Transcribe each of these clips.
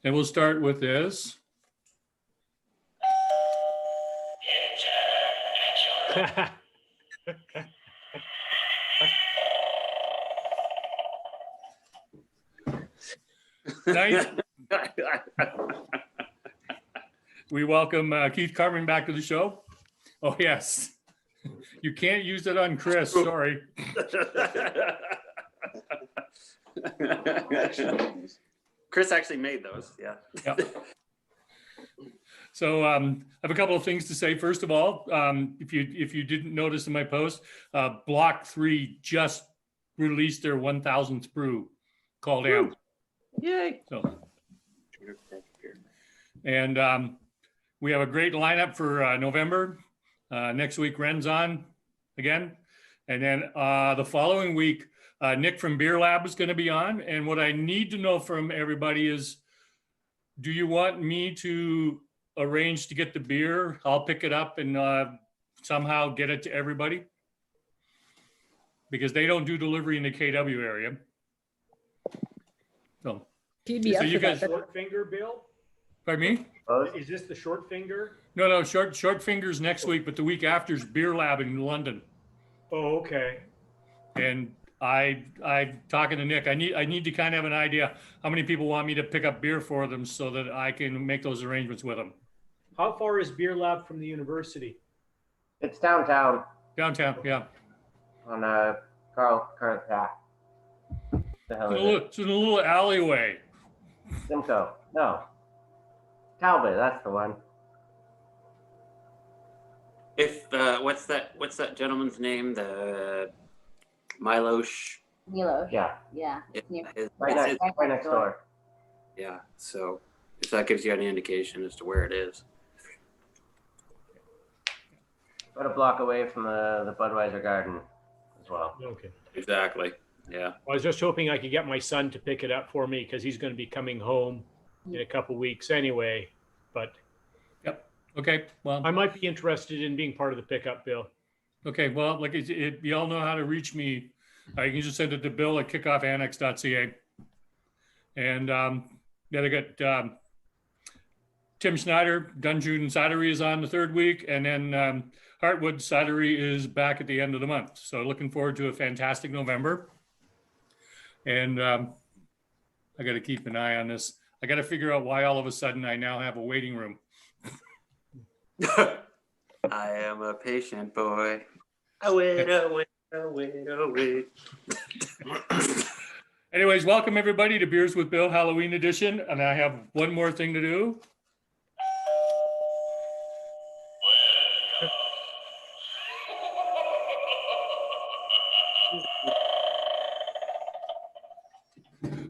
And we'll start with this. Nice. We welcome Keith Carman back to the show. Oh, yes. You can't use it on Chris. Sorry. Chris actually made those. Yeah. Yep. So I have a couple of things to say. First of all, if you didn't notice in my post, Block 3 just released their 1000th brew called Amp. Yay. So, and we have a great lineup for November. Next week, Ren's on again. And then the following week, Nick from Beer Lab is going to be on. And what I need to know from everybody is, do you want me to arrange to get the beer? I'll pick it up and somehow get it to everybody. Because they don't do delivery in the KW area. So you guys, short finger, Bill? pardon me? Is this the short finger? No, short fingers next week, but the week after is Beer Lab in London. Oh, okay. And I'm talking to Nick. I need to kind of have an idea how many people want me to pick up beer for them so that I can make those arrangements with them. How far is Beer Lab from the university? It's downtown. Downtown, yeah. On Carl Path. The hell is it? It's in a little alleyway. Simcoe. No. Talbot, that's the one. If what's that gentleman's name? The Milosh. Yeah. Yeah. Right next door. Yeah. So if that gives you any indication as to where it is. About a block away from the Budweiser Garden as well. Okay. Exactly. Yeah. I was just hoping I could get my son to pick it up for me because he's going to be coming home in a couple weeks anyway. But Yep. Okay. Well, I might be interested in being part of the pickup, Bill. okay. Well, like you all know how to reach me. You can just send it to bill@kickoffannex.ca. And yeah, they got Tim Snyder, Dungeon Cidery is on the third week. And then Heartwood Cidery is back at the end of the month. So looking forward to a fantastic November. And I got to keep an eye on this. I got to figure out why all of a sudden I now have a waiting room. I am a patient boy. I wait. Anyways, welcome everybody to Beers with Bill Halloween edition. And I have one more thing to do.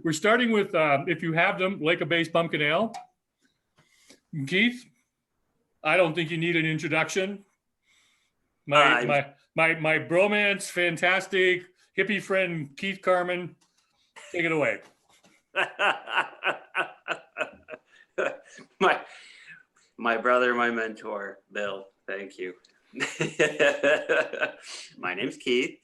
We're starting with, if you have them, Lake of Bass Pumpkin Ale. Keith, I don't think you need an introduction. My bromance, fantastic hippie friend, Keith Carman, take it away. my brother, my mentor, Bill. Thank you. My name's Keith.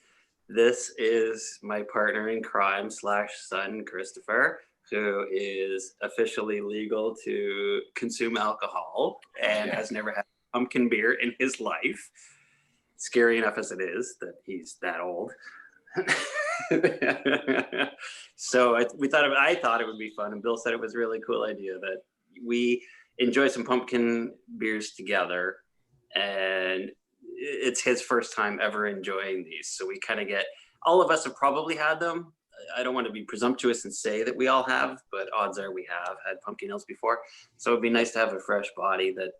This is my partner in crime / son, Christopher, who is officially legal to consume alcohol and has never had pumpkin beer in his life. Scary enough as it is that he's that old. So I thought it would be fun, and Bill said it was a really cool idea that we enjoy some pumpkin beers together, and it's his first time ever enjoying these. So we kind of all of us have probably had them. I don't want to be presumptuous and say that we all have, but odds are we have had pumpkin ales before. So it'd be nice to have a fresh body that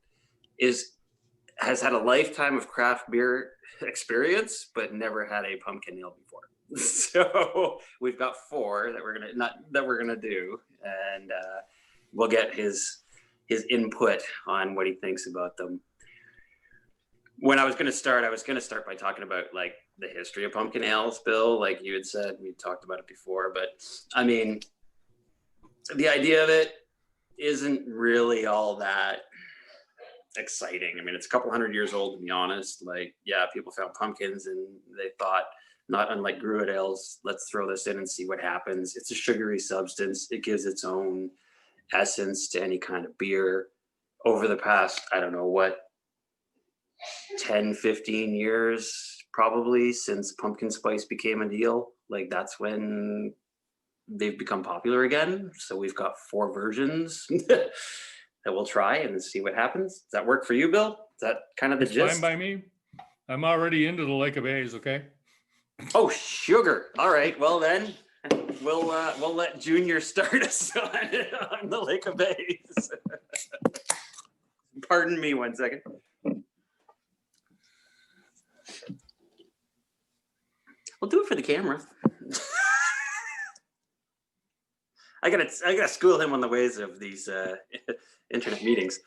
has had a lifetime of craft beer experience, but never had a pumpkin ale before. So we've got 4 that we're gonna do, and we'll get his input on what he thinks about them. When I was going to start by talking about like the history of pumpkin ales, Bill, like you had said, we talked about it before, but I mean, the idea of it isn't really all that exciting. I mean, it's a couple hundred years old, to be honest. Like, yeah, people found pumpkins and they thought, not unlike gruit ales, let's throw this in and see what happens. It's a sugary substance. It gives its own essence to any kind of beer over the past, I don't know what, 10, 15 years probably, since pumpkin spice became a deal. Like that's when they've become popular again. So we've got 4 versions that we'll try and see what happens. Does that work for you, Bill? Is that kind of the It's gist? fine by me. I'm already into the Lake of A's, okay? Oh, sugar. All right. Well then, we'll let Junior start us on the Lake of Bays. Pardon me 1 second. We'll do it for the camera. I gotta school him on the ways of these internet meetings.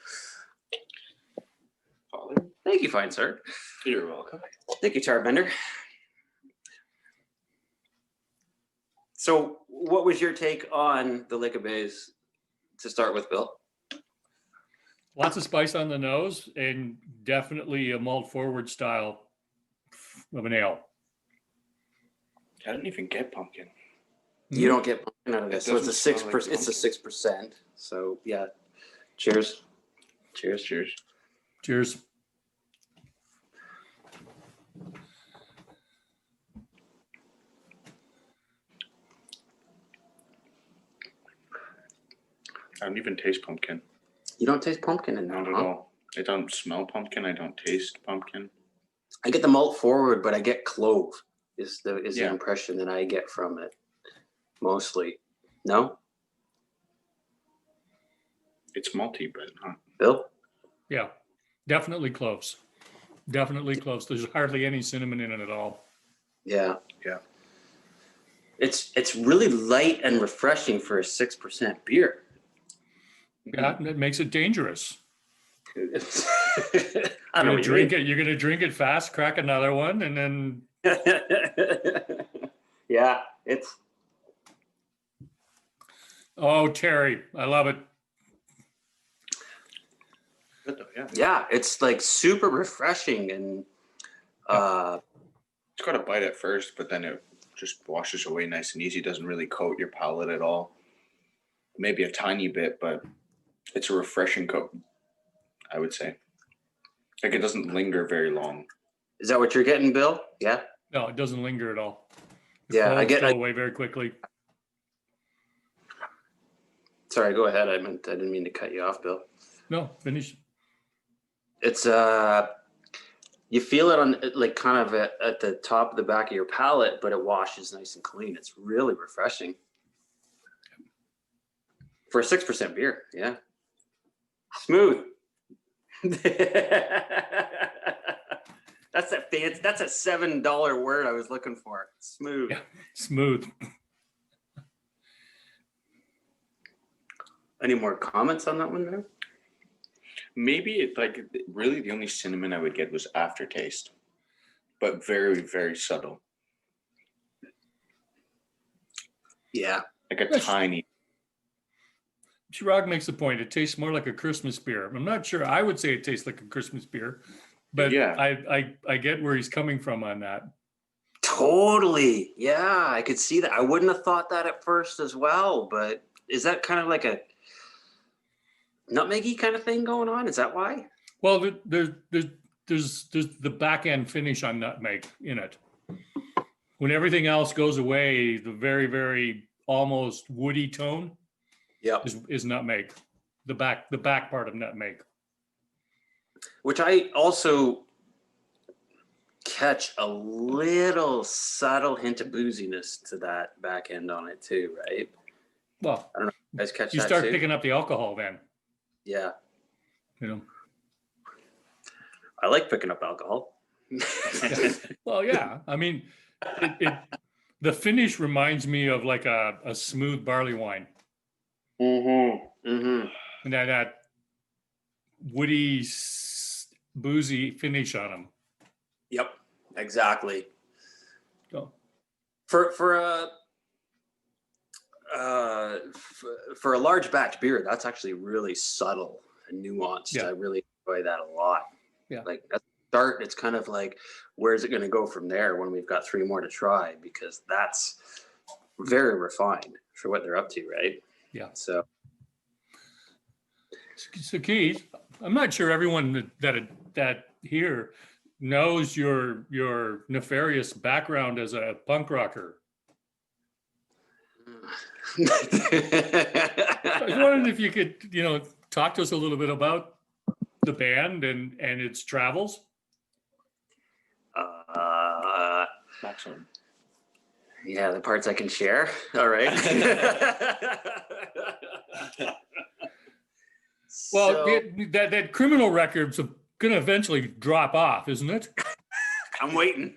Thank you, fine sir. You're welcome. Thank you, Charbender. So, what was your take on the Lake of Bays to start with, Bill? Lots of spice on the nose and definitely a malt forward style of an ale. I didn't even get pumpkin. You don't get pumpkin out of this, It so it's a doesn't smell 6%. like It's a 6%. So yeah, cheers. Cheers. Cheers. Cheers. I don't even taste pumpkin. You don't taste pumpkin in that, Not at huh? all. I don't smell pumpkin. I don't taste pumpkin. I get the malt forward, but I get clove. Is the Yeah. impression that I get from it mostly? No, It's malty, but not. Bill. Yeah, definitely cloves. Definitely cloves. There's hardly any cinnamon in it at all. Yeah. Yeah. It's really light and refreshing for a 6% beer. Yeah, and it makes it dangerous. I don't You're know gonna what you drink it. You're gonna drink it fast, crack another one, and then mean. Yeah, it's oh, Terry, I love it. Good though, yeah. yeah, it's like super refreshing and It's got a bite at first, but then it just washes away nice and easy. Doesn't really coat your palate at all. Maybe a tiny bit, but it's a refreshing coat, I would say. Like it doesn't linger very long. is that what you're getting, Bill? Yeah. No, it doesn't linger at all. It Yeah, I folds get- go I- away very quickly. Sorry, go ahead. I didn't mean to cut you off, Bill. No, finish. It's you feel it on like kind of at the top of the back of your palate, but it washes nice and clean. It's really refreshing for a 6% beer. Yeah, smooth. That's that fancy. That's a $7 word I was looking for. Smooth. Yeah. Smooth. Any more comments on that one there? Maybe it like really the only cinnamon I would get was aftertaste, but very, very subtle. Yeah. Like a Yes. tiny. Chirag makes a point. It tastes more like a Christmas beer. I'm not sure. I would say it tastes like a Christmas beer, but Yeah. I get where he's coming from on that. Totally. Yeah, I could see that. I wouldn't have thought that at first as well, but is that kind of like a nutmeggy kind of thing going on? Is that why? Well, there's the back end finish on nutmeg in it. When everything else goes away, the very, very almost woody tone Yep. is nutmeg. The back part of nutmeg. Which I also catch a little subtle hint of booziness to that back end on it too, right? Well, You guys catch you that start too? picking up the alcohol then. Yeah. You know. I like picking up alcohol. Well, yeah. I mean, the finish reminds me of like a smooth barley wine, Mm-hmm. Mm-hmm. and that woody, boozy finish on them. Yep. Exactly. So, For a large batch beer, that's actually really subtle and nuanced. Yeah. I really enjoy that a lot. Yeah. Like at the start, it's kind of like, where's it going to go from there when we've got 3 more to try? Because that's very refined for what they're up to, right? Yeah. So So Keith, I'm not sure everyone that here knows your nefarious background as a punk rocker. I was wondering if you could, talk to us a little bit about the band and its travels. Maximum. Yeah, the parts I can share. All right. Well, So, that criminal record's going to eventually drop off, isn't it? I'm waiting.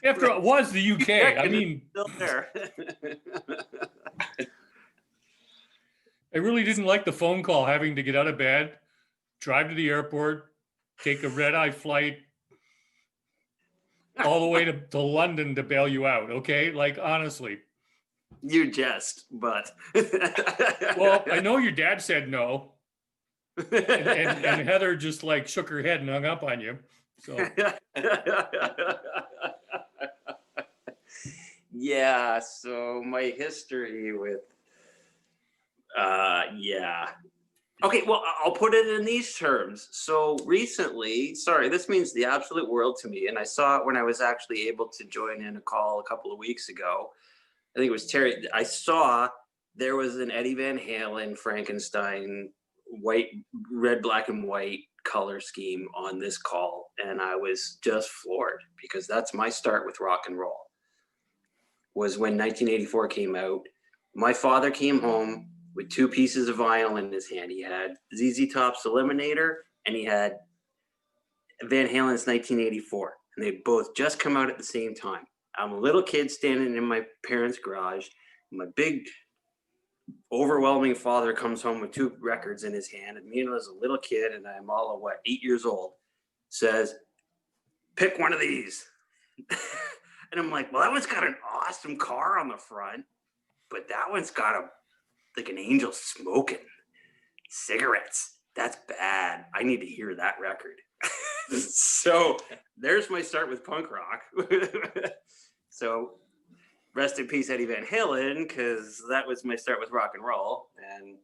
After it was the UK. I mean, Still there. I really didn't like the phone call having to get out of bed, drive to the airport, take a red-eye flight all the way to London to bail you out, okay? Like, honestly. You jest, but. Well, I know your dad said no, and Heather just like shook her head and hung up on you. So yeah, so my history with yeah. Okay, well, I'll put it in these terms. So recently, sorry, this means the absolute world to me, and I saw it when I was actually able to join in a call a couple of weeks ago. I think it was Terry. I saw there was an Eddie Van Halen Frankenstein red, black, and white color scheme on this call, and I was just floored because that's my start with rock and roll. Was when 1984 came out. My father came home with 2 pieces of vinyl in his hand. He had ZZ Top's Eliminator and he had Van Halen's 1984, and they both just come out at the same time. I'm a little kid standing in my parents' garage. My big, overwhelming father comes home with 2 records in his hand, and me as a little kid, and I'm all of 8 years old, says, "Pick one of these." And I'm like, well, that one's got an awesome car on the front, but that one's got like an angel smoking cigarettes. That's bad. I need to hear that record. So there's my start with punk rock. So rest in peace, Eddie Van Halen, because that was my start with rock and roll. And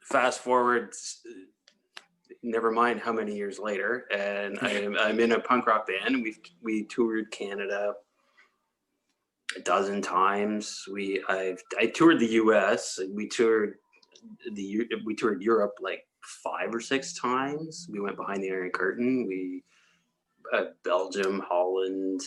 fast forward, never mind how many years later, and I'm in a punk rock band. We toured Canada a dozen times. I toured the U.S. We toured Europe like 5 or 6 times. We went behind the Iron Curtain. We Belgium, Holland,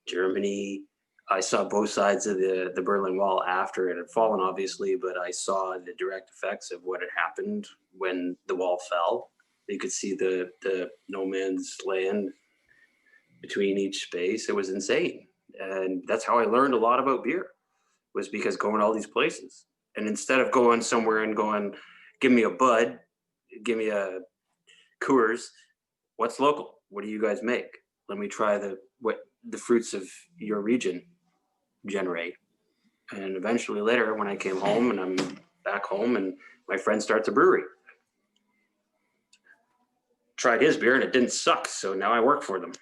Germany. I saw both sides of the Berlin Wall after it had fallen, obviously, but I saw the direct effects of what had happened when the wall fell. You could see the no man's land between each space. It was insane. And that's how I learned a lot about beer, was because going to all these places. And instead of going somewhere and going, give me a Bud, give me a Coors, what's local? What do you guys make? Let me try what the fruits of your region generate. And eventually later, when I came home and I'm back home and my friend starts a brewery, tried his beer and it didn't suck. So now I work for them.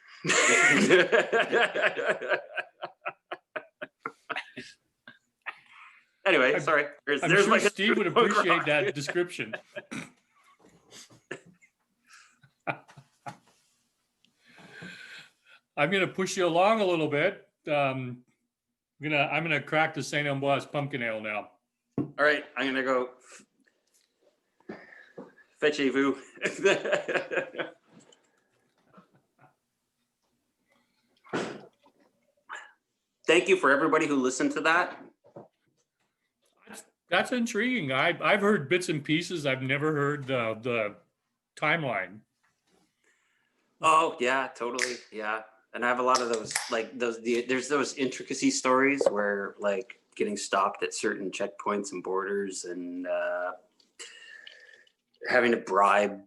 Anyway, sorry. I'm sure Steve would appreciate that description. I'm going to push you along a little bit. I'm gonna crack the Saint Ambroise pumpkin ale now. All right, I'm gonna go. Fetchez-vous. Thank you for everybody who listened to that. That's intriguing. I've heard bits and pieces. I've never heard the timeline. Oh yeah, totally. Yeah. And I have a lot of those, there's those intricacy stories where like getting stopped at certain checkpoints and borders and having to bribe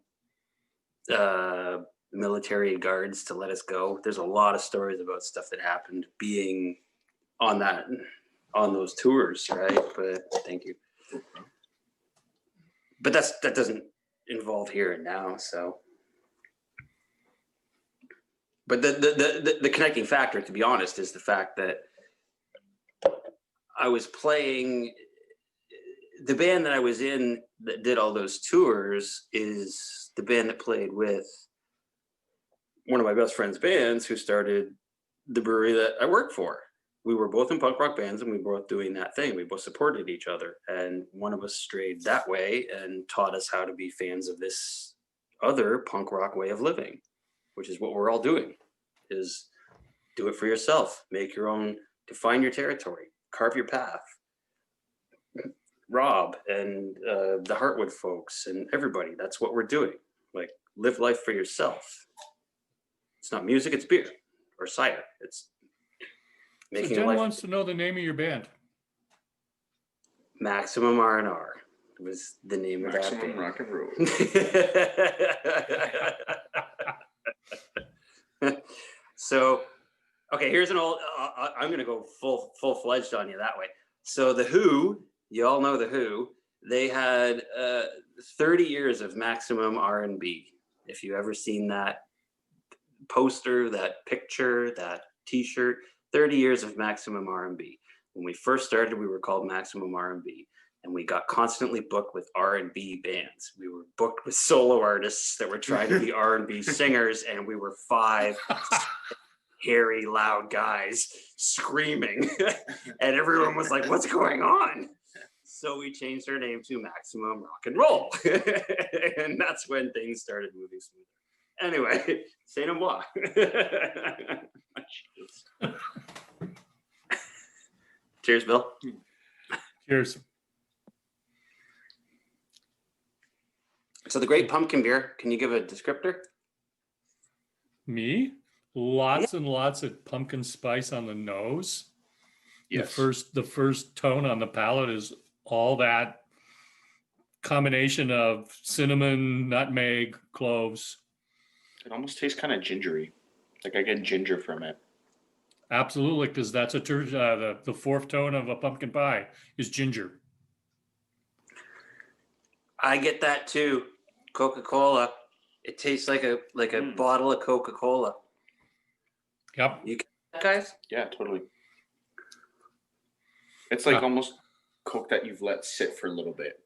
military guards to let us go. There's a lot of stories about stuff that happened being on those tours, right? But thank you. But that doesn't involve here and now, so. But the connecting factor, to be honest, is the fact that I was playing, the band that I was in that did all those tours is the band that played with one of my best friend's bands who started the brewery that I work for. We were both in punk rock bands and we were both doing that thing. We both supported each other. And one of us strayed that way and taught us how to be fans of this other punk rock way of living, which is what we're all doing, is do it for yourself, make your own, define your territory, carve your path. Rob and the Heartwood folks and everybody, that's what we're doing. Like, live life for yourself. It's not music, it's beer or cider. It's So making Jen life. wants to know the name of your band. Maximum R&R was the name of that Maximum band. rock and roll. So, okay, here's an old, I'm going to go full-fledged on you that way. So the Who, you all know the Who, they had 30 years of maximum R&B. If you ever seen that poster, that picture, that t-shirt, 30 years of maximum R&B. When we first started, we were called Maximum R&B, and we got constantly booked with R&B bands. We were booked with solo artists that were trying to be R&B singers, and we were 5 hairy, loud guys screaming, and everyone was like, "What's going on?" So we changed our name to Maximum Rock and Roll, and that's when things started moving smooth. Anyway, say no more. Cheers, Bill. Cheers. So the Great Pumpkin Beer, can you give a descriptor? Me? Lots and lots of pumpkin spice on the nose. Yes. The first tone on the palate is all that combination of cinnamon, nutmeg, cloves. It almost tastes kind of gingery. Like I get ginger from it. Absolutely, because that's the fourth tone of a pumpkin pie is ginger. I get that too. Coca-Cola. It tastes like a bottle of Coca-Cola. Yep. You get that, guys? Yeah, totally. It's like almost Coke that you've let sit for a little bit.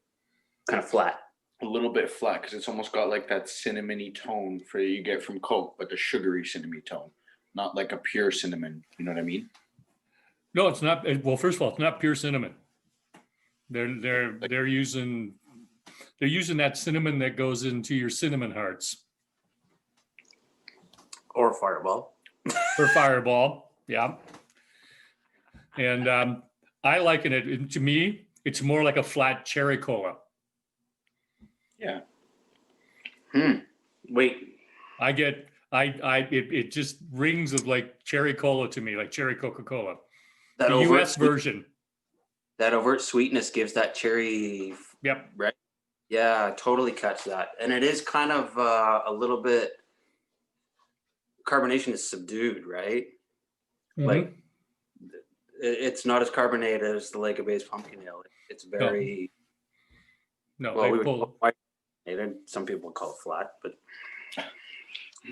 Kind of flat. A little bit flat because it's almost got like that cinnamony tone for you get from Coke, but the sugary cinnamony tone, not like a pure cinnamon. You know what I mean? No, it's not. Well, first of all, it's not pure cinnamon. They're using that cinnamon that goes into your cinnamon hearts Or Fireball. for Fireball. Yeah. And I liken it. To me, it's more like a flat cherry cola. Yeah. Wait. It just rings of like cherry cola to me, like cherry Coca-Cola. That The overt US version. That overt sweetness gives that cherry. Yep. Right. Yeah, I totally catch that. And it is kind of a little bit, carbonation is subdued, right? Mhm. Like it's not as carbonated as the Lake of Bays pumpkin ale. It's very, No, well, they we would pull, call it white carbonated. Some people call it flat, but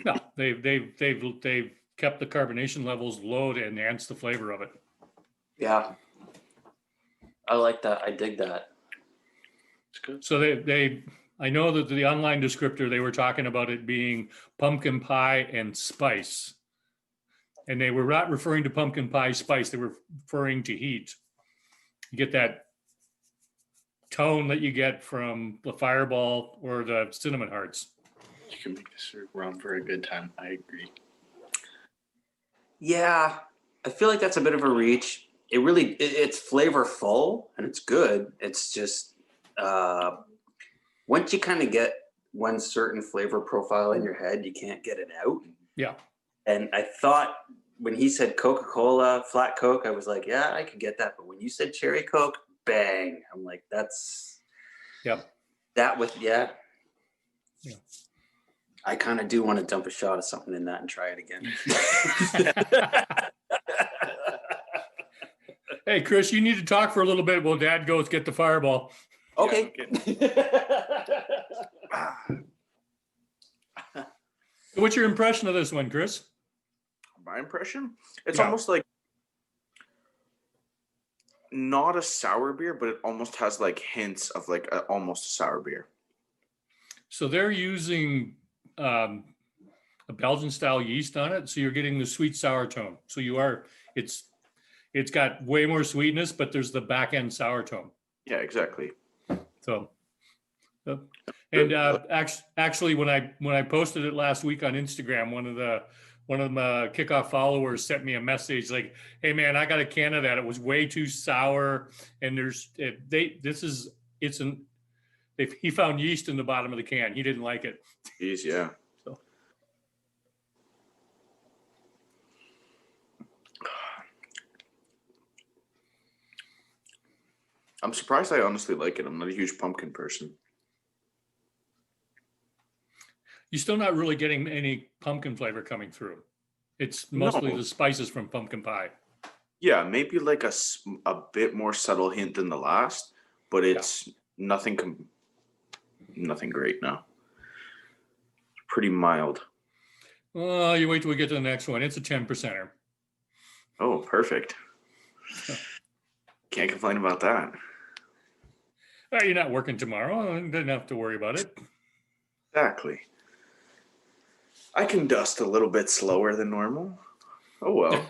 no, they've kept the carbonation levels low to enhance the flavor of it. yeah. I like that. I dig that. It's good. So I know that the online descriptor, they were talking about it being pumpkin pie and spice. And they were not referring to pumpkin pie spice, they were referring to heat. You get that tone that you get from the Fireball or the cinnamon hearts. You can make this run for a good time. I agree. Yeah, I feel like that's a bit of a reach. It's flavorful and it's good. It's just once you kind of get one certain flavor profile in your head, you can't get it out. Yeah. And I thought when he said Coca-Cola, flat Coke, I was like, yeah, I could get that. But when you said cherry Coke, bang. I'm like, that's that with yeah. I kind of do want to dump a shot of something in that and try it again. Hey, Chris, you need to talk for a little bit while Dad goes get the Fireball. Okay. What's your impression of this one, Chris? My impression? It's Yeah. almost like not a sour beer, but it almost has like hints of like almost a sour beer. So they're using a Belgian style yeast on it, so you're getting the sweet sour tone. So it's got way more sweetness, but there's the back end sour tone. Yeah, exactly. So, and actually, when I posted it last week on Instagram, one of the kickoff followers sent me a message like, "Hey man, I got a can of that. It was way too sour, and he found yeast in the bottom of the can. He didn't like it." Jeez, yeah. So. I'm surprised I honestly like it. I'm not a huge pumpkin person. You're still not really getting any pumpkin flavor coming through. It's mostly No. the spices from pumpkin pie. Yeah, maybe like a bit more subtle hint than the last, but it's nothing great now. Pretty mild. Oh, you wait till we get to the next one. It's a 10%er. Oh, perfect. Can't complain about that. You're not working tomorrow. I didn't have to worry about it. Exactly. I can dust a little bit slower than normal. Oh well.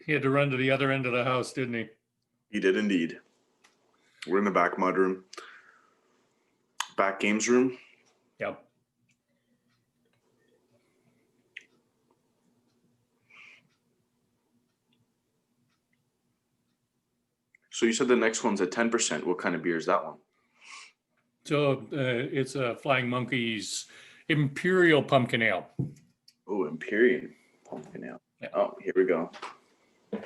He had to run to the other end of the house, didn't he? He did indeed. We're in the back mud room. Back games room. Yep. So you said the next one's at 10%. What kind of beer is that one? So it's a Flying Monkey's Imperial Pumpkin Ale. Oh, Imperial pumpkin ale. Yeah. Oh, here we go. Here,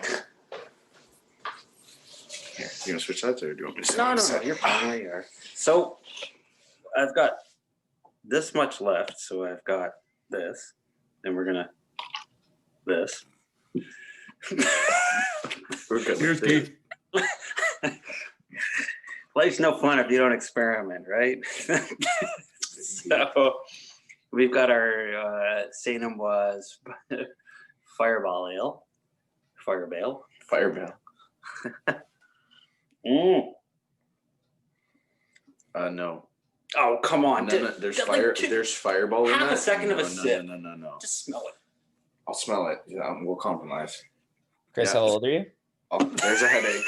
you gonna switch sides or do you want me to No, sit? you're fine where you are. So I've got this much left. So I've got this. Then we're gonna this. We're good. Here's Keith. Life's no fun if you don't experiment, right? So we've got our Saint Amboise Fireball Ale. Firebale. Fireball. No. Oh, come on. No, there's Just fire. like There's fireball in half that. a second of a No, sip. No. Just smell it. I'll smell it. Yeah, we'll compromise. Chris, Yeah. how old are you? Oh, there's a headache.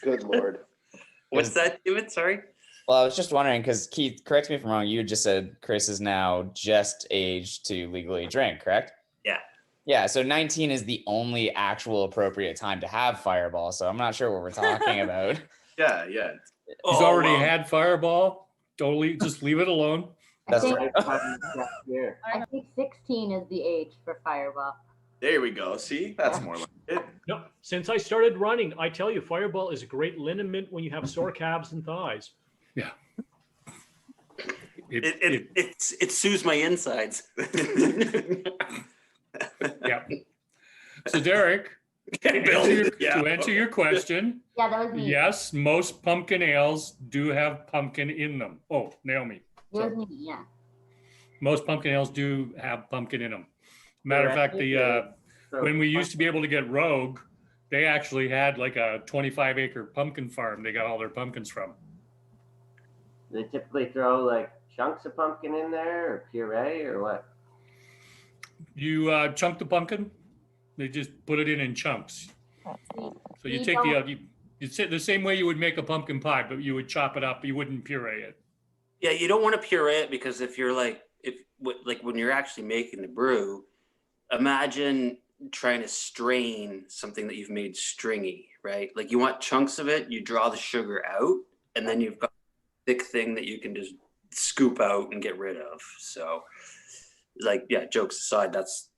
Good Lord. What's that, David? Sorry. Well, I was just wondering because Keith, correct me if I'm wrong. You just said Chris is now just aged to legally drink, correct? Yeah. Yeah. So 19 is the only actual appropriate time to have Fireball. So I'm not sure what we're talking about. Yeah. He's already had Fireball. Just leave it alone. That's I right. think 16 is the age for Fireball. There we go. See, that's more like it. No, since I started running, I tell you, Fireball is a great liniment when you have sore calves and thighs. Yeah. It soothes my insides. Yeah. So Derek, to answer your question, Yeah, that was me. yes, most pumpkin ales do have pumpkin in them. Oh, Naomi. It was me, yeah. Most pumpkin ales do have pumpkin in them. Matter of fact, when we used to be able to get Rogue, they actually had like a 25-acre pumpkin farm. They got all their pumpkins from. They typically throw like chunks of pumpkin in there or puree or what? You chunk the pumpkin. They just put it in chunks. So you take it's the same way you would make a pumpkin pie, but you would chop it up. You wouldn't puree it. Yeah, you don't want to puree it because if you're like when you're actually making the brew, imagine trying to strain something that you've made stringy, right? Like you want chunks of it, you draw the sugar out, and then you've got a thick thing that you can just scoop out and get rid of. So, like, yeah, jokes aside, that's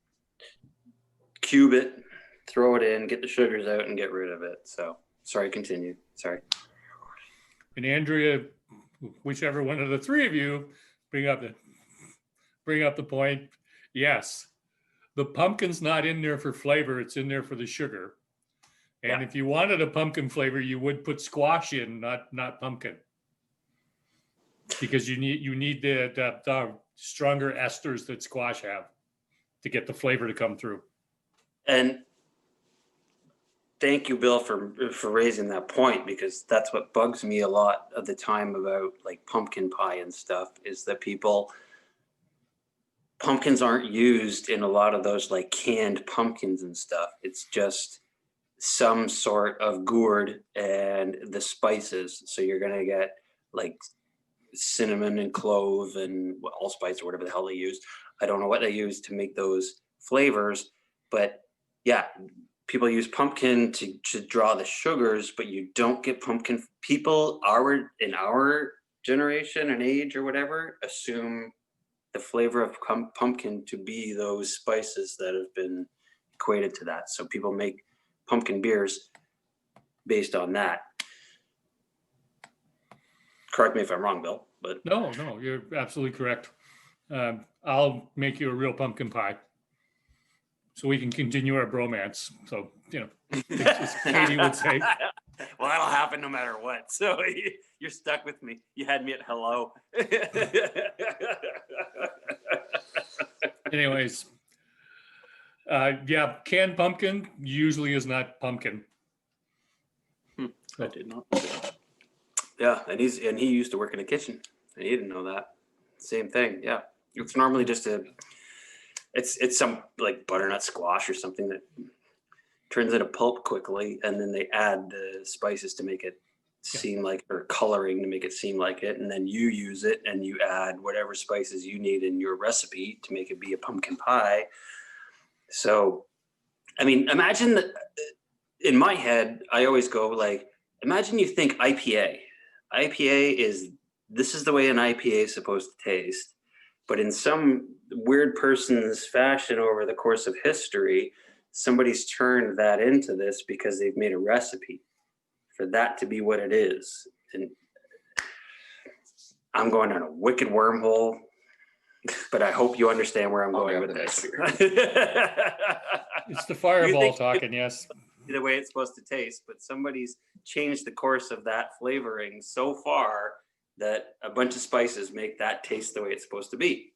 cube it, throw it in, get the sugars out, and get rid of it. So, sorry, continue. Sorry. And Andrea, whichever one of the three of you bring up the point. Yes, the pumpkin's not in there for flavor; it's in there for the sugar. And if you wanted a pumpkin flavor, you would put squash in, not pumpkin. because you need the stronger esters that squash have to get the flavor to come through. And thank you, Bill, for raising that point, because that's what bugs me a lot of the time about like pumpkin pie and stuff, is that pumpkins aren't used in a lot of those like canned pumpkins and stuff. It's just some sort of gourd and the spices. So you're gonna get like cinnamon and clove and allspice or whatever the hell they use. I don't know what they use to make those flavors, but yeah, people use pumpkin to draw the sugars, but you don't get pumpkin. People in our generation and age or whatever assume the flavor of pumpkin to be those spices that have been equated to that. So people make pumpkin beers based on that. Correct me if I'm wrong, Bill, but No, you're absolutely correct. I'll make you a real pumpkin pie so we can continue our bromance. So, as Katie would say. Well, that'll happen no matter what. So you're stuck with me. You had me at hello. Anyways, yeah, canned pumpkin usually is not pumpkin. I did not know that. Yeah, and he used to work in a kitchen, and he didn't know that. Same thing. Yeah, it's normally just it's some like butternut squash or something that turns into pulp quickly, and then they add the spices to make it seem like, or coloring to make it seem like it, and then you use it and you add whatever spices you need in your recipe to make it be a pumpkin pie. So, I mean, imagine that. In my head, I always go like, imagine you think IPA. This is the way an IPA is supposed to taste, but in some weird person's fashion over the course of history, somebody's turned that into this because they've made a recipe for that to be what it is. And I'm going on a wicked wormhole, but I hope you understand where I'm going with this. It's the fireball talking, yes. The way it's supposed to taste, but somebody's changed the course of that flavoring so far that a bunch of spices make that taste the way it's supposed to be.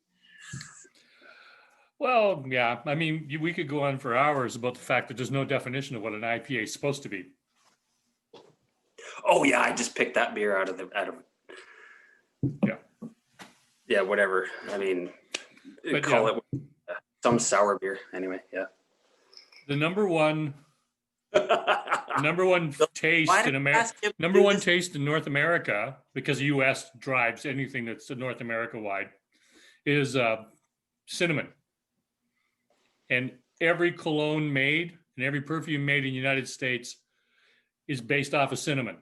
Well, yeah. I mean, we could go on for hours about the fact that there's no definition of what an IPA is supposed to be. Oh yeah, I just picked that beer out of yeah, whatever. I mean, call it some sour beer anyway. Yeah. The number one taste in America, taste in North America, because the U.S. drives anything that's North America wide, is cinnamon. And every cologne made and every perfume made in the United States is based off of cinnamon.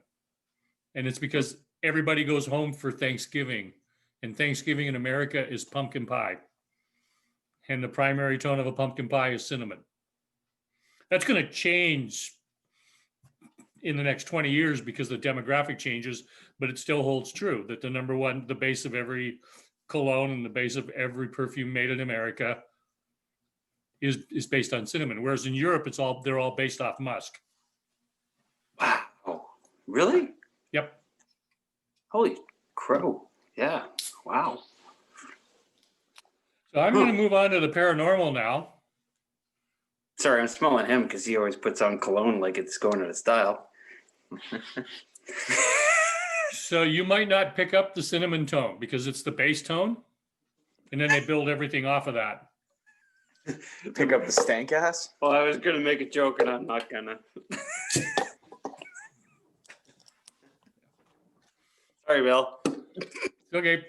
And it's because everybody goes home for Thanksgiving, and Thanksgiving in America is pumpkin pie. And the primary tone of a pumpkin pie is cinnamon. That's going to change in the next 20 years because the demographic changes, but it still holds true that the base of every cologne and the base of every perfume made in America is based on cinnamon. Whereas in Europe, they're all based off musk. Wow. Really? Yep. Holy crow. Yeah. Wow. So I'm going to move on to the paranormal now. Sorry, I'm smelling him because he always puts on cologne like it's going out of style. So you might not pick up the cinnamon tone because it's the base tone, and then they build everything off of that. Pick up the stank ass. Well, I was going to make a joke and I'm not going to. Sorry, Bill. Okay.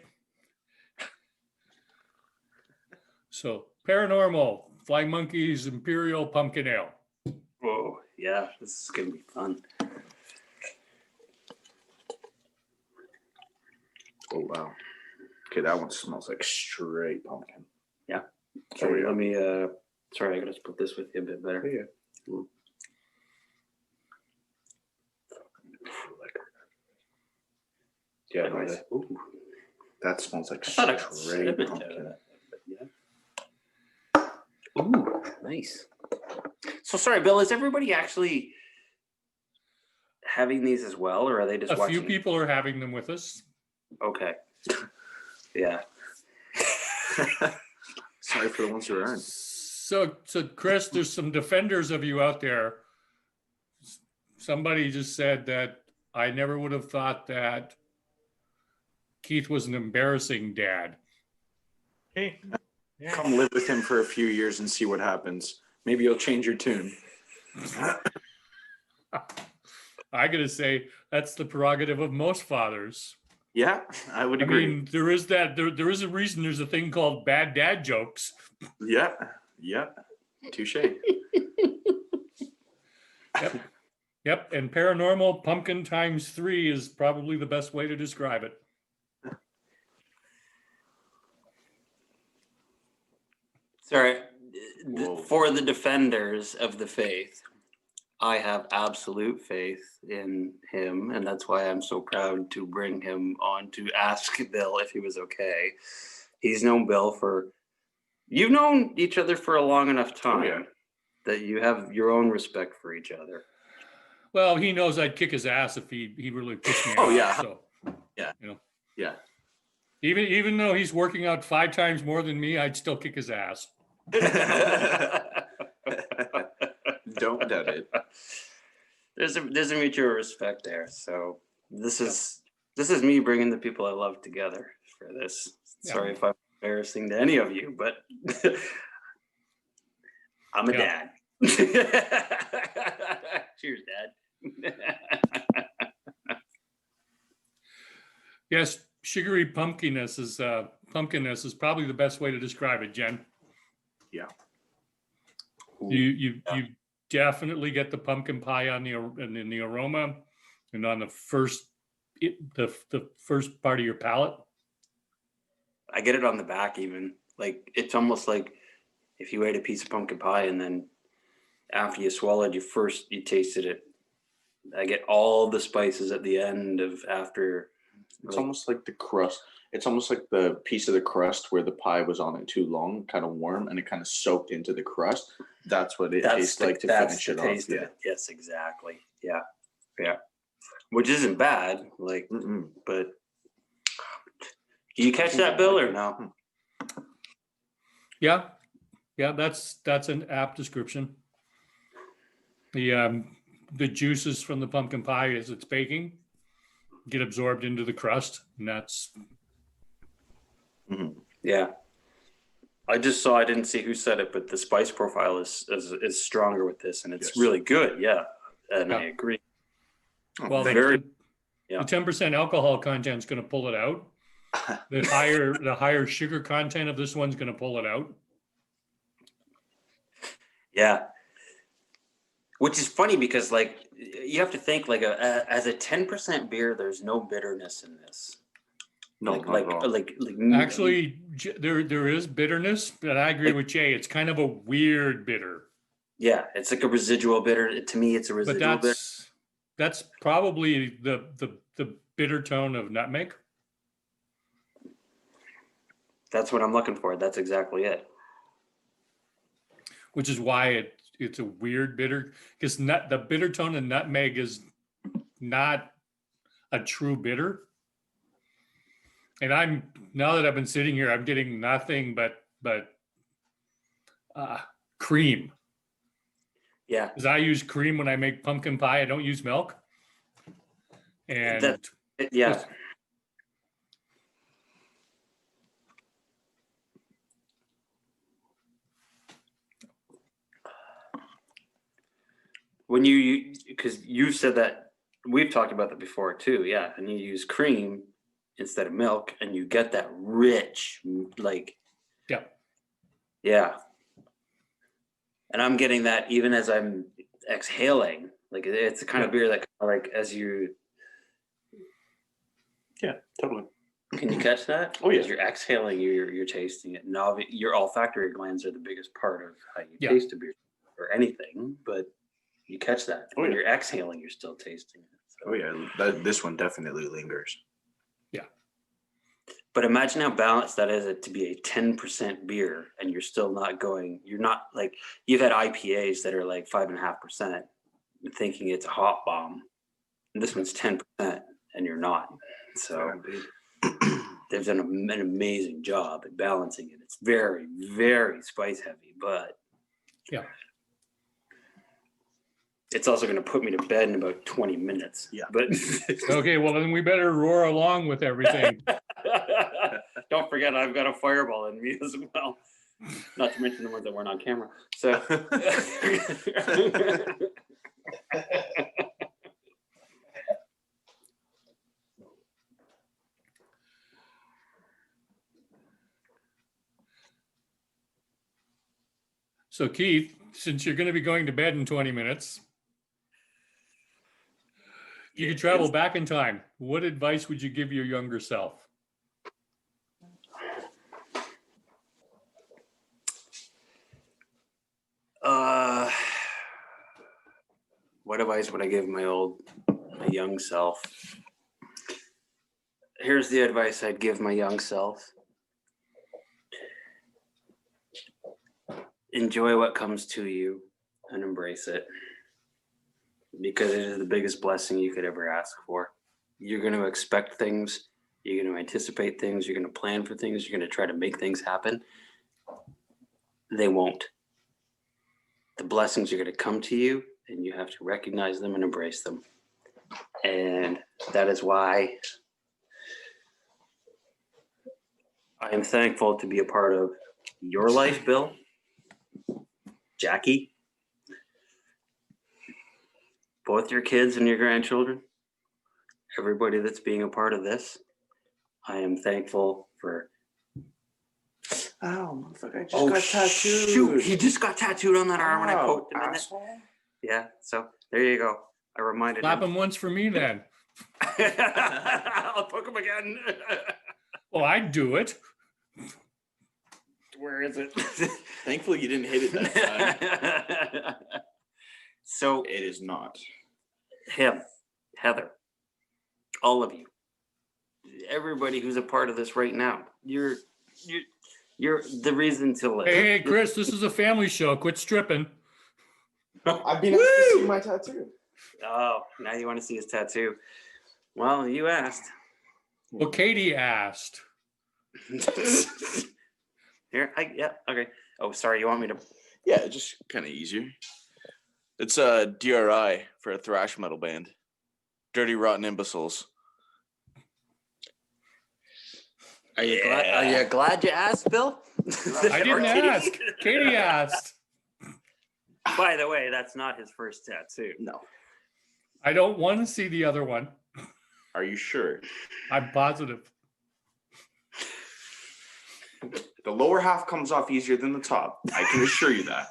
So paranormal, flying monkeys, Imperial, pumpkin ale. Whoa, yeah, this is going to be fun. Oh wow. Okay, that one smells like straight pumpkin. Yeah. Sorry, let me sorry, I gotta split this with you a bit better. Yeah. Yeah, Nice. that smells like I thought I got straight cinnamon pumpkin. out of that, but yeah. Ooh, nice. So sorry, Bill, is everybody actually having these as well, or are they just A watching? few people are having them with us. Okay. Yeah. Sorry for the ones who aren't. So Chris, there's some defenders of you out there. Somebody just said that I never would have thought that Keith was an embarrassing dad. Hey, yeah. Come live with him for a few years and see what happens. Maybe you'll change your tune. I gotta say, that's the prerogative of most fathers. Yeah, I would I agree. mean, there is a reason there's a thing called bad dad jokes. Yeah. Touche. Yep, and paranormal pumpkin times 3 is probably the best way to describe it. Sorry. Whoa. For the defenders of the faith, I have absolute faith in him, and that's why I'm so proud to bring him on to ask Bill if he was okay. He's known Bill you've known each other for a long enough time that you have your own respect for each other. Well, he knows I'd kick his ass if he really pissed me Oh, off. yeah. So, Yeah. you know, Yeah. even though he's working out 5 times more than me, I'd still kick his ass. Don't doubt it. There's a mutual respect there. So this is me bringing the people I love together for this. Yeah. Sorry if I'm embarrassing to any of you, but I'm a dad. Cheers, Dad. Yes, sugary pumpkinness is probably the best way to describe it, Jen. Yeah. You definitely get the pumpkin pie in the aroma and on the first part of your palate. I get it on the back even. Like it's almost like if you ate a piece of pumpkin pie and then after you swallowed, you tasted it. I get all the spices at the end of after. It's almost like the crust. It's almost like the piece of the crust where the pie was on it too long, kind of warm, and it kind of soaked into the crust. That's what it tastes like to finish it off. Yeah. Yes, exactly. Yeah. Which isn't bad, like, but do you catch that, Bill, or no? Yeah, that's an apt description. The juices from the pumpkin pie as it's baking get absorbed into the crust, and that's Yeah. I didn't see who said it, but the spice profile is stronger with this, and it's really good. Yeah, and I agree. well, Very- the 10% alcohol content is going to pull it out. The higher sugar content of this one's going to pull it out. Yeah. Which is funny because, like, you have to think like as a 10% beer, there's no bitterness in this. No, like Actually, there is bitterness, but I agree with Jay. It's kind of a weird bitter. Yeah, it's like a residual bitter. To me, it's a But residual bitter. that's probably the bitter tone of nutmeg. That's what I'm looking for. That's exactly it. Which is why it's a weird bitter, because the bitter tone of nutmeg is not a true bitter. And now that I've been sitting here, I'm getting nothing but cream. Yeah. Because I use cream when I make pumpkin pie. I don't use milk. And Yeah. When because you said that, we've talked about that before too. Yeah. And you use cream instead of milk and you get that rich, like, yeah. And I'm getting that even as I'm exhaling. Like it's the kind of beer that like as you. Yeah, totally. Can you catch that? Oh yeah. As you're exhaling, you're tasting it. Now your olfactory glands are the biggest part of how you taste a beer or anything, but you catch that. When you're exhaling, you're still tasting it. So. Oh yeah, this one definitely lingers. Yeah. But imagine how balanced that is to be a 10% beer and you're still not going, you're not like, you've had IPAs that are like 5.5% thinking it's a hot bomb. And this one's 10% and you're not. So they've done an amazing job at balancing it. It's very, very spice heavy, but Yeah. it's also going to put me to bed in about 20 minutes. Yeah. But Okay, well then we better roar along with everything. don't forget, I've got a fireball in me as well. Not to mention the ones that weren't on camera. So. So Keith, since you're going to be going to bed in 20 minutes, you could travel back in time. What advice would you give your younger self? What advice would I give my young self? Here's the advice I'd give my young self. Enjoy what comes to you and embrace it, because it is the biggest blessing you could ever ask for. You're going to expect things. You're going to anticipate things. You're going to plan for things. You're going to try to make things happen. They won't. The blessings are going to come to you, and you have to recognize them and embrace them. And that is why I am thankful to be a part of your life, Bill, Jackie, both your kids and your grandchildren, everybody that's being a part of this. I am thankful for. Oh, motherfucker! I just got tattooed. Shoot, he just got tattooed on that arm when I poked him in it. asshole. Yeah, so there you go. I reminded Slap him. him once for me then. I'll poke him again. Well, I'd do it. Where is it? Thankfully, you didn't hit it that time. So It is not. him, Heather, all of you, everybody who's a part of this right now, you're the reason to live. Hey, Chris, this is a family show. Quit stripping. I've been asked to see my tattoo. Oh, now you want to see his tattoo? Well, you asked. Well, Katie asked. Here, yeah, okay. Oh, sorry. You want me to? Yeah, just kind of easier. It's a DRI for a thrash metal band. Dirty Rotten Imbeciles. Are you glad you asked, Bill? I didn't ask. Katie asked. By the way, that's not his first tattoo. No. I don't want to see the other one. Are you sure? I'm positive. The lower half comes off easier than the top. I can assure you that.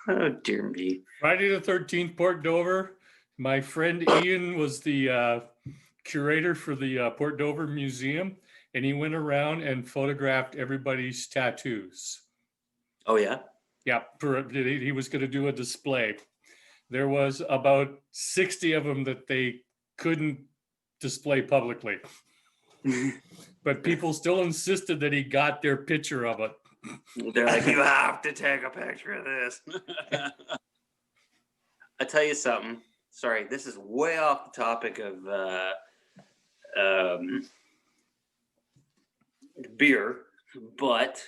Oh dear me. Friday the 13th, Port Dover. My friend Ian was the curator for the Port Dover Museum, and he went around and photographed everybody's tattoos. Oh yeah. Yeah, he was going to do a display. There was about 60 of them that they couldn't display publicly, but people still insisted that he got their picture of it. They're like, you have to take a picture of this. I tell you something. Sorry, this is way off the topic of beer, but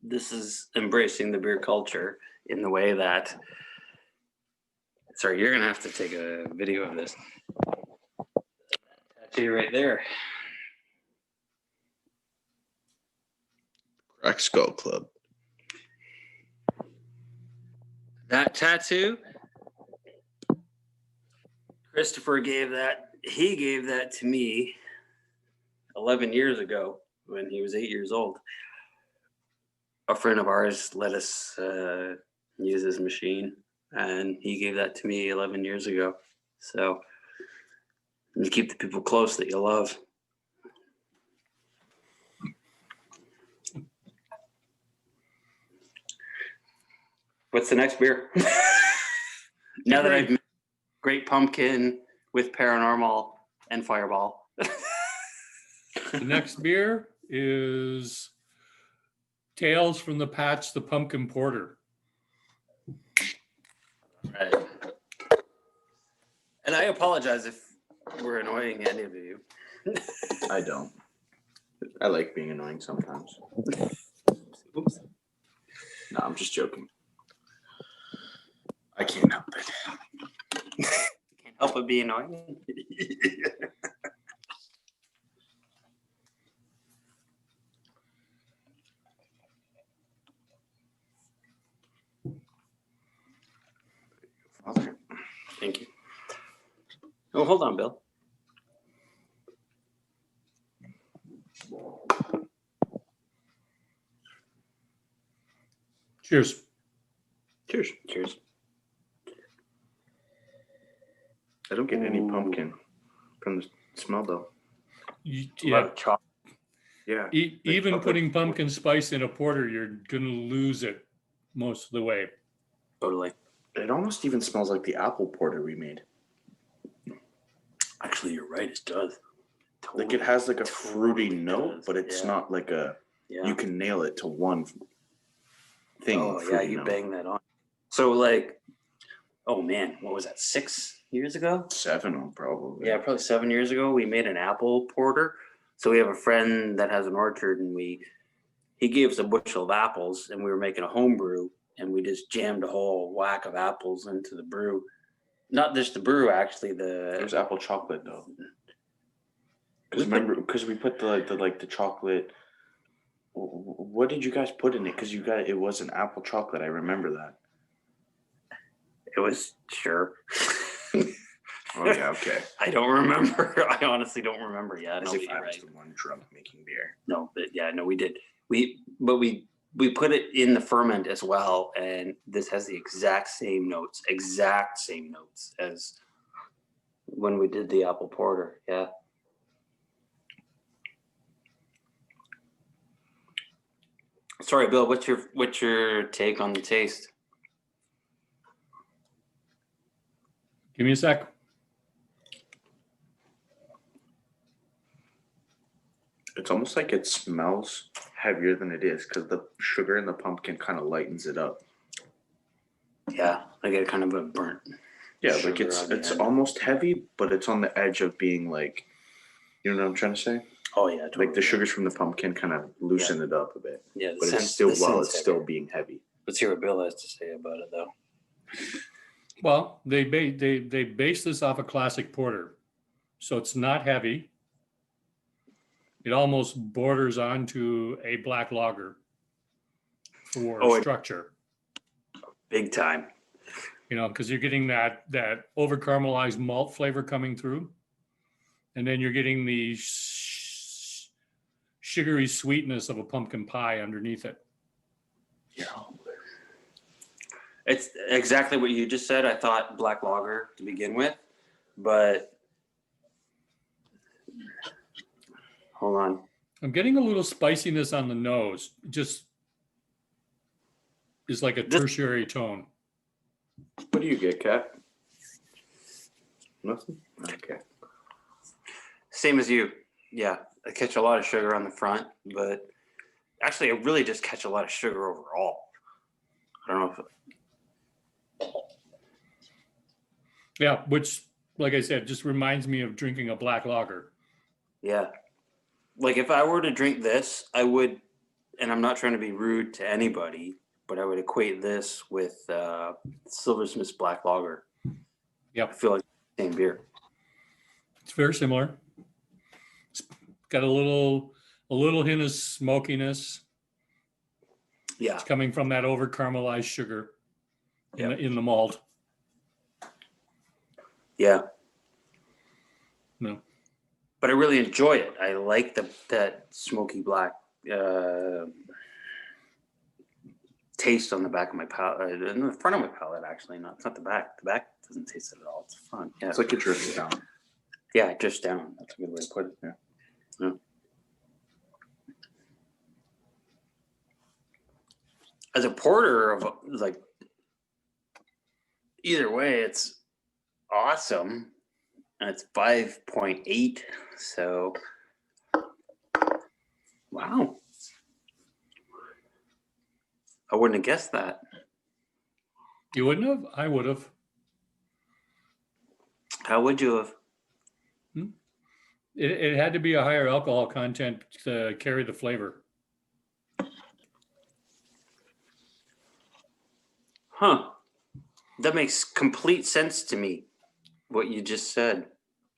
this is embracing the beer culture in the way that. Sorry, you're gonna have to take a video of this. Tattoo right there. Crack Skull Club. That tattoo, Christopher gave that. He gave that to me 11 years ago when he was 8 years old. A friend of ours let us use his machine, and he gave that to me 11 years ago. So you keep the people close that you love. What's the next beer? Now that I've made Great Pumpkin with Paranormal and Fireball. The next beer is Tales from the Patch, the Pumpkin Porter. Right. And I apologize if we're annoying any of you. I don't. I like being annoying sometimes. Oops. No, I'm just joking. I can't help it. Can't help but be annoying. Father. Thank you. Oh, hold on, Bill. Cheers. Cheers. Cheers. I don't get any Ooh. pumpkin from the smell though. You- A lot Yeah, of chocolate. Yeah. even chocolate. putting pumpkin spice in a porter, you're gonna lose it most of the way. Totally. It almost even smells like the apple porter we made. Actually, you're right. It does. Like it has like a fruity Totally note, does. but it's Yeah. not like a. Yeah. You can nail it to one thing. Oh yeah, fruity you note. bang that on. So like, oh man, what was that? 6 years ago? 7 probably. Yeah, probably 7 years ago. We made an apple porter. So we have a friend that has an orchard, and he gave us a bushel of apples, and we were making a home brew, and we just jammed a whole whack of apples into the brew. Not just the brew, actually. It was apple chocolate though. Because We put- remember, because we put the chocolate. What did you guys put in it? Because it was an apple chocolate. I remember that. It was sure. Oh yeah, okay. I don't remember. I honestly don't remember. Yeah, As no, if you're I was right. the one drunk making beer. No, but yeah, no, we did. We put it in the ferment as well, and this has the exact same notes as when we did the apple porter. Yeah. Sorry, Bill. What's your take on the taste? Give me a sec. It's almost like it smells heavier than it is because the sugar in the pumpkin kind of lightens it up. Yeah, I get kind of a burnt. Yeah, sugar like it's on the end. almost heavy, but it's on the edge of being like, you know what I'm trying to say? Oh yeah, totally. Like the sugars from the pumpkin kind of loosen it up a bit, Yeah, but it's still being heavy. Let's hear what Bill has to say about it, though. Well, they base this off a classic porter, so it's not heavy. It almost borders onto a black lager for structure. Big time. You know, because you're getting that over caramelized malt flavor coming through, and then you're getting the sugary sweetness of a pumpkin pie underneath it. Yeah. It's exactly what you just said. I thought black lager to begin with, but hold on. I'm getting a little spiciness on the nose. Just is like a tertiary tone. What do you get, Kat? Nothing? Okay. Same as you. Yeah, I catch a lot of sugar on the front, but actually, I really just catch a lot of sugar overall. I don't know if. Yeah, which, like I said, just reminds me of drinking a black lager. Yeah. Like if I were to drink this, I would, and I'm not trying to be rude to anybody, but I would equate this with Silversmith's Black Lager. Yep. I feel like the same beer. It's very similar. It's got a little hint of smokiness. Yeah. It's coming from that over caramelized sugar in Yep. the malt. Yeah. No. But I really enjoy it. I like that smoky black taste on the back of my palate, in the front of my palate, actually. It's not the back. The back doesn't taste it at all. It's the front. Yeah. It's like it drifts down. Yeah, just down. That's a good way to put it. Yeah. As a porter of like, either way, it's awesome, and it's 5.8. So, wow, I wouldn't have guessed that. You wouldn't have? I would have. How would you have? It had to be a higher alcohol content to carry the flavor. Huh. That makes complete sense to me, what you just said.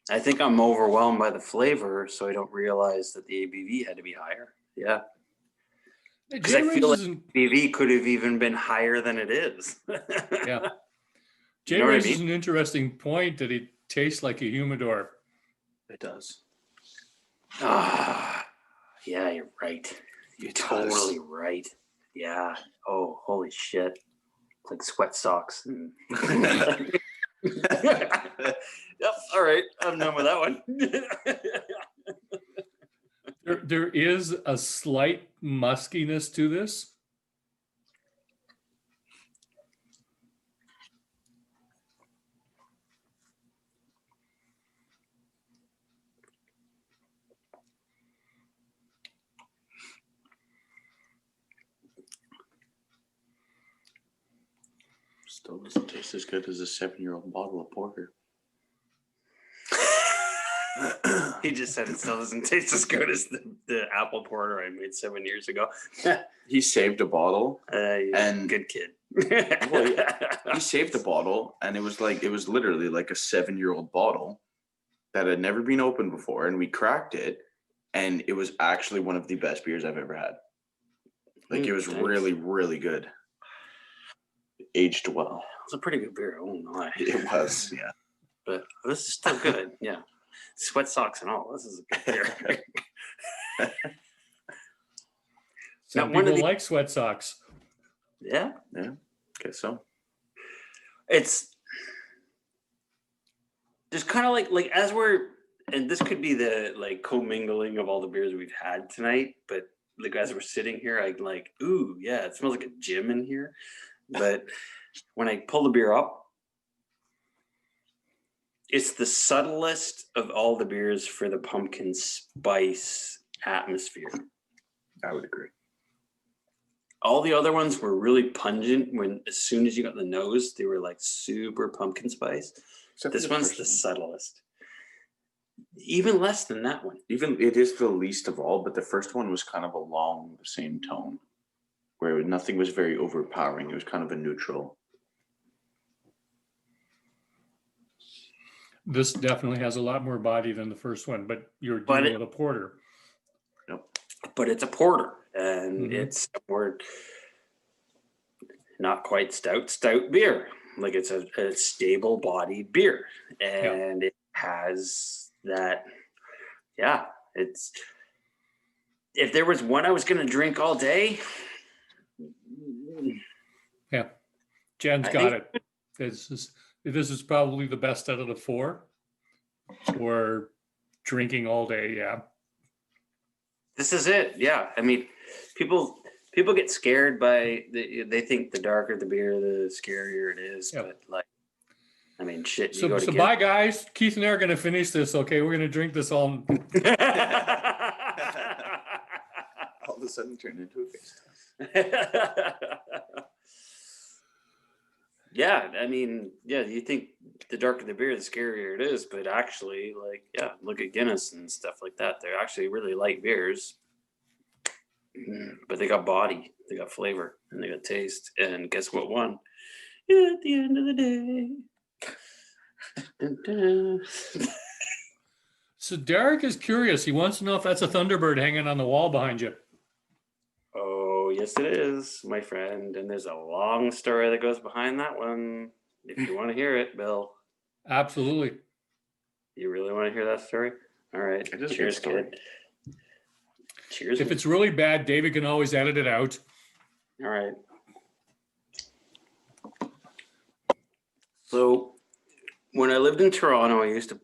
I think I'm overwhelmed by the flavor, so I don't realize that the ABV had to be higher. Yeah. Because I feel like ABV could have even been higher than it is. Yeah. Jay You know what I raises mean? an interesting point that it tastes like a humidor. It does. Ah, yeah, you're right. You're It does. totally right. Yeah. Oh, holy shit. It's like sweat socks. And yep. All right. I'm done with that one. There is a slight muskiness to this. Still doesn't taste as good as a 7-year-old bottle of porter. He just said it still doesn't taste as good as the apple porter I made 7 years ago. He saved a bottle. And- good kid. Well, He saved the bottle, and it was literally like a 7-year-old bottle that had never been opened before, and we cracked it, and it was actually one of the best beers I've ever had. Like it was Thanks. really, really good. Aged well. It's a pretty good beer. I won't lie. It was, yeah. But this is still good. Yeah. Sweat socks and all. This is a good beer. Some Now, one of people the- like sweat socks. Yeah. Guess so. It's just kind of like as we're, and this could be the like commingling of all the beers we've had tonight, but like as we're sitting here, I'm like, ooh, yeah, it smells like a gym in here. But when I pull the beer up, it's the subtlest of all the beers for the pumpkin spice atmosphere. I would agree. All the other ones were really pungent when as soon as you got the nose, they were like super pumpkin spice. Except for This the one's first the one. subtlest. Even less than that one. Even it is the least of all, but the first one was kind of along the same tone, where nothing was very overpowering. It was kind of a neutral. This definitely has a lot more body than the first one, but you're But dealing it- with a porter. But it's a porter, and Mhm. it's more not quite stout beer. Like it's a stable bodied beer, and it has that. Yeah, it's. If there was one I was going to drink all day, Yeah. Jen's I got think- it. This is probably the best out of the four. Or drinking all day, yeah. this is it. Yeah, I mean, people get scared by they think the darker the beer, the scarier it is. Yep. But like, I mean, shit. You So, go to so get- bye guys. Keith and I are gonna finish this. Okay, we're gonna drink this all. All of a sudden turned into a FaceTime. Yeah, I mean, yeah, you think the darker the beer, the scarier it is, but actually, like, yeah, look at Guinness and stuff like that. They're actually really light beers, but they got body, they got flavor, and they got taste. And guess what won? At the end of the day. Dun, dun. So Derek is curious. He wants to know if that's a Thunderbird hanging on the wall behind you. Oh, yes, it is, my friend. And there's a long story that goes behind that one. If you want to hear it, Bill. Absolutely. You really want to hear that story? All right. It is a good Cheers, story. kid. Cheers. If it's really bad, David can always edit it out. All right. So when I lived in Toronto, I used to.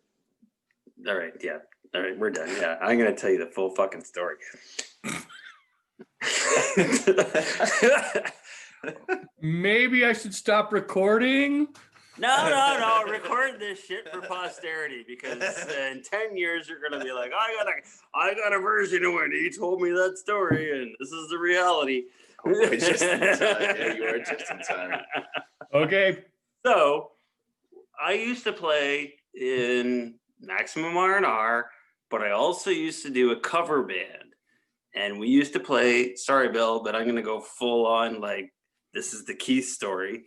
All right. Yeah. All right. We're done. Yeah. I'm going to tell you the full fucking story. Maybe I should stop recording. No. Record this shit for posterity because in 10 years you're gonna be like, I got a version of when he told me that story, and this is the reality. Oh, boy, just in time. Yeah, you are just in time. Okay. So I used to play in Maximum R&R, but I also used to do a cover band. And we used to play, sorry, Bill, but I'm going to go full on like this is the Keith story.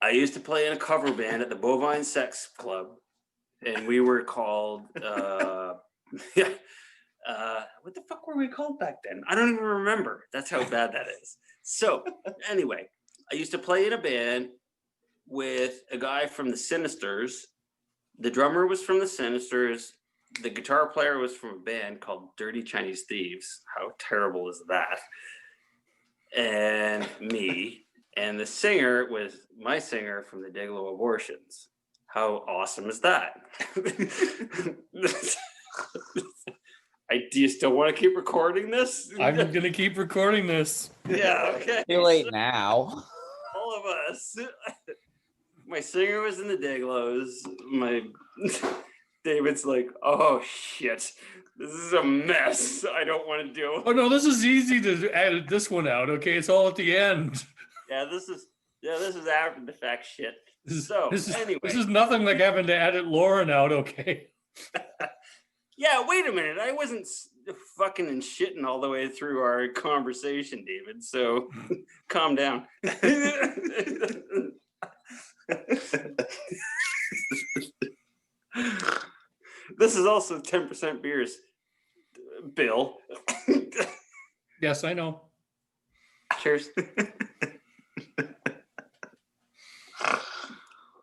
I used to play in a cover band at the Bovine Sex Club, and we were called, what the fuck were we called back then? I don't even remember. That's how bad that is. So anyway, I used to play in a band with a guy from the Sinisters. The drummer was from the Sinisters. The guitar player was from a band called Dirty Chinese Thieves. How terrible is that? And me. And the singer was my singer from the Dayglow Abortions. How awesome is that? Do you still want to keep recording this? I'm going to keep recording this. Yeah, okay. Too late now. All of us. My singer was in the Dayglows. My David's like, oh shit, this is a mess. I don't want to do. Oh no, this is easy to edit this one out. Okay, it's all at the end. Yeah, this is after the fact shit. This Anyway, this is nothing like having to edit Lauren out. Okay. Yeah, wait a minute. I wasn't fucking and shitting all the way through our conversation, David. So calm down. This is also 10% beers, Bill. Yes, I know. Cheers.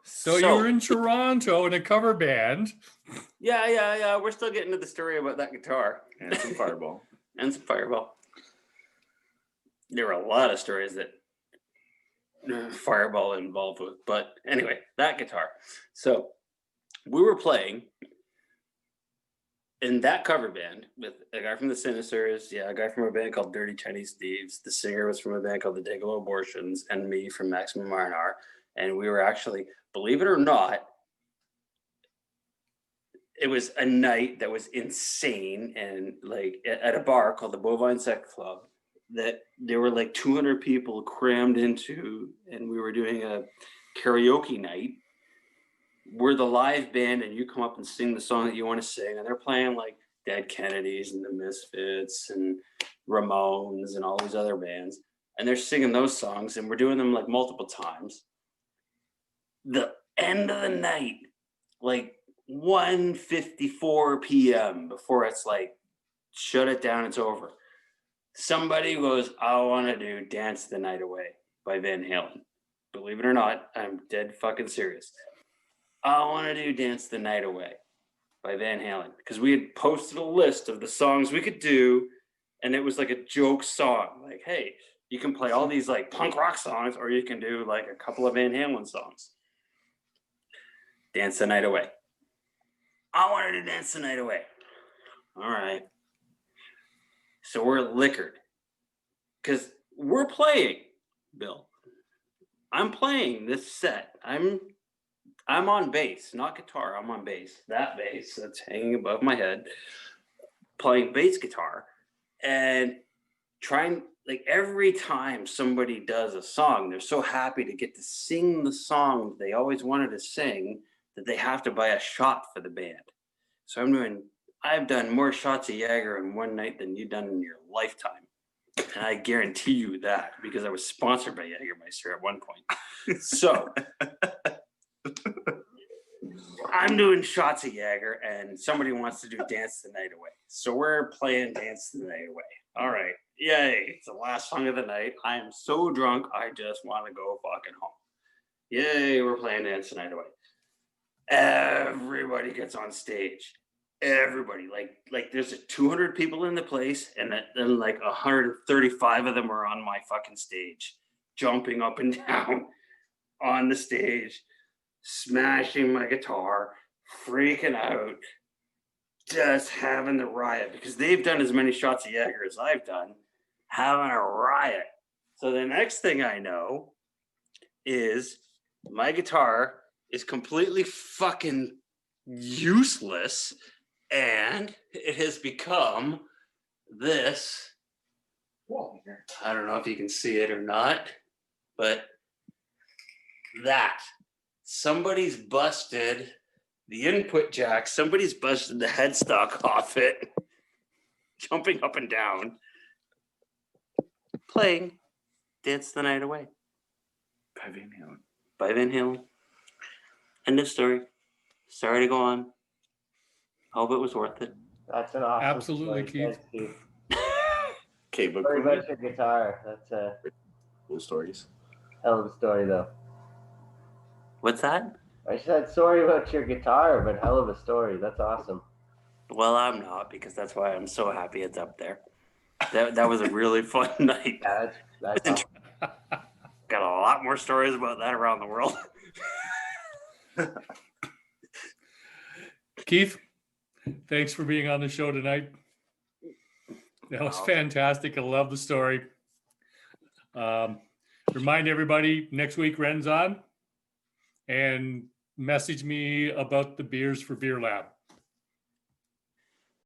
So you were in Toronto in a cover band. Yeah. We're still getting to the story about that guitar. And some Fireball. And some Fireball. There were a lot of stories that Fireball involved with. But anyway, that guitar. So we were playing in that cover band with a guy from the Sinisters, a guy from a band called Dirty Chinese Thieves. The singer was from a band called the Dayglow Abortions, and me from Maximum R&R. And we were actually, believe it or not, it was a night that was insane, and like at a bar called the Bovine Sex Club that there were like 200 people crammed into, and we were doing a karaoke night. We're the live band, and you come up and sing the song that you want to sing, and they're playing like Dead Kennedys and the Misfits and Ramones and all these other bands, and they're singing those songs, and we're doing them like multiple times. The end of the night, like 1:54 p.m. before it's like shut it down, it's over. Somebody goes, I want to do Dance the Night Away by Van Halen. Believe it or not, I'm dead fucking serious. I want to do Dance the Night Away by Van Halen, because we had posted a list of the songs we could do, and it was like a joke song. Like, hey, you can play all these like punk rock songs, or you can do like a couple of Van Halen songs. Dance the Night Away. I wanted to dance the night away. All right. So we're liquored because we're playing, Bill. I'm playing this set. I'm on bass, not guitar. I'm on bass. That bass that's hanging above my head, playing bass guitar, and trying, like, every time somebody does a song, they're so happy to get to sing the song they always wanted to sing that they have to buy a shot for the band. So I've done more shots of Jaeger in one night than you've done in your lifetime. And I guarantee you that, because I was sponsored by Jägermeister at one point. So I'm doing shots of Jaeger, and somebody wants to do Dance the Night Away. So we're playing Dance the Night Away. All right. Yay. It's the last song of the night. I am so drunk, I just want to go fucking home. Yay, we're playing Dance the Night Away. Everybody gets on stage. Everybody, like there's 200 people in the place, and then like 135 of them are on my fucking stage, jumping up and down on the stage, smashing my guitar, freaking out, just having the riot, because they've done as many shots of Jaeger as I've done, having a riot. So the next thing I know is my guitar is completely fucking useless, and it has become this. I don't know if you can see it or not, but that somebody's busted the input jack, somebody's busted the headstock off it, jumping up and down, playing Dance the Night Away By Van Halen. by Van Halen. End of story. Sorry to go on. Hope it was worth it. That's an awesome Absolutely, story. Keith. Thanks, Keith. Okay, but Sorry about your guitar. That's a cool stories. hell of a story, though. What's that? I said sorry about your guitar, but hell of a story. That's awesome. Well, I'm not, because that's why I'm so happy it's up there. That was a really fun night. Yeah, that's awesome. Got a lot more stories about that around the world. Keith, thanks for being on the show tonight. That was fantastic. I love the story. Remind everybody, next week Ren's on, and message me about the beers for Beer Lab.